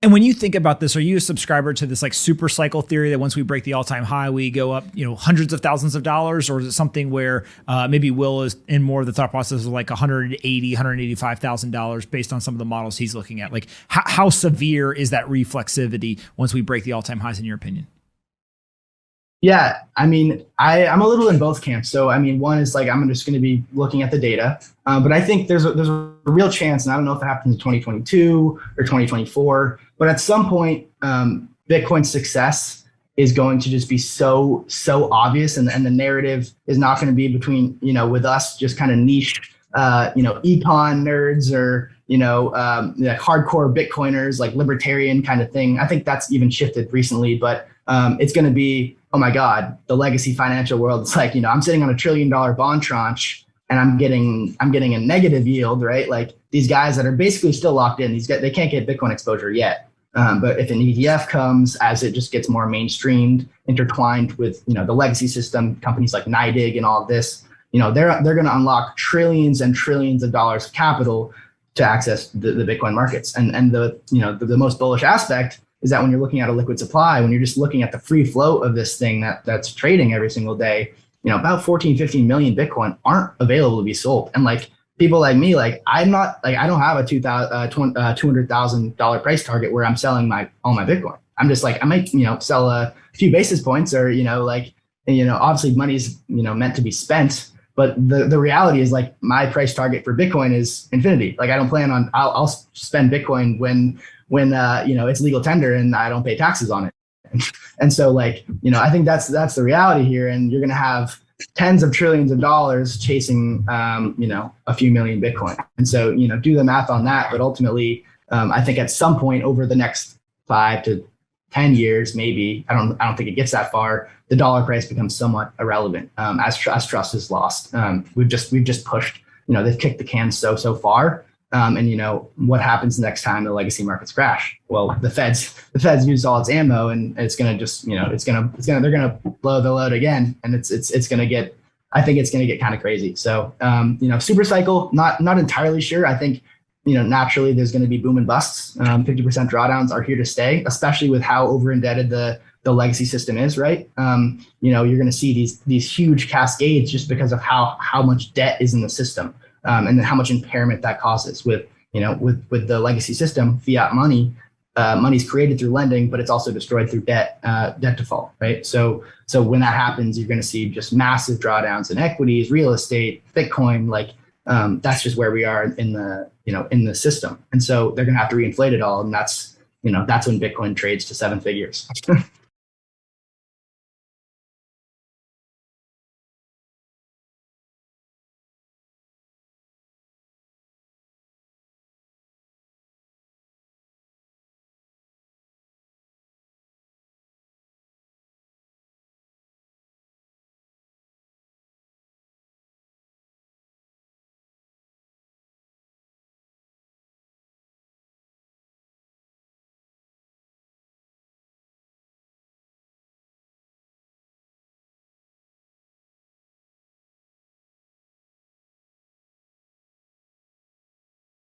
And when you think about this, are you a subscriber to this like super cycle theory that once we break the all-time high, we go up, hundreds of thousands of dollars? Or is it something where maybe Will is in more of the thought process of like $185,000 based on some of the models he's looking at? Like how severe is that reflexivity once we break the all-time highs in your opinion? Yeah, I mean, I'm a little in both camps. So, I mean, one is like, I'm just going to be looking at the data, but I think there's a real chance, and I don't know if it happens in 2022 or 2024, but at some point, Bitcoin's success is going to just be so obvious, and the narrative is not going to be between, with us just kind of niche, econ nerds or, like hardcore Bitcoiners, like libertarian kind of thing. I think that's even shifted recently, but it's going to be, oh my God, the legacy financial world. It's like, I'm sitting on $1 trillion bond tranche and I'm getting a negative yield, right? Like these guys that are basically still locked in, they can't get Bitcoin exposure yet. But if an ETF comes, as it just gets more mainstreamed, intertwined with, the legacy system, companies like NYDIG and all of this, they're going to unlock trillions and trillions of dollars of capital to access the Bitcoin markets. And the most bullish aspect is that when you're looking at a liquid supply, when you're just looking at the free float of this thing that's trading every single day, about 14, 15 million Bitcoin aren't available to be sold. And like people like me, like I don't have a $200,000 price target where I'm selling all my Bitcoin. I'm just like, I might, sell a few basis points or, obviously money's, meant to be spent. But the reality is like my price target for Bitcoin is infinity. Like I don't plan on, I'll spend Bitcoin when it's legal tender and I don't pay taxes on it. And so like, I think that's the reality here. And you're going to have tens of trillions of dollars chasing, a few million Bitcoin. And so, do the math on that. But ultimately, I think at some point over the next 5 to 10 years, maybe, I don't think it gets that far, the dollar price becomes somewhat irrelevant as trust is lost. We've just pushed, they've kicked the can so far. And what happens next time the legacy markets crash? Well, the Fed's used all its ammo, and it's gonna just they're gonna blow the load again, and it's gonna get, I think it's gonna get kind of crazy. So super cycle, not entirely sure. I think naturally there's going to be boom and busts. 50% drawdowns are here to stay, especially with how over indebted the legacy system is, right? You're going to see these huge cascades just because of how much debt is in the system. And then how much impairment that causes with the legacy system. Fiat money's created through lending, but it's also destroyed through debt default, right? So when that happens, you're going to see just massive drawdowns in equities, real estate, Bitcoin. Like that's just where we are in the system. And so they're going to have to reinflate it all, and that's when Bitcoin trades to 7 figures.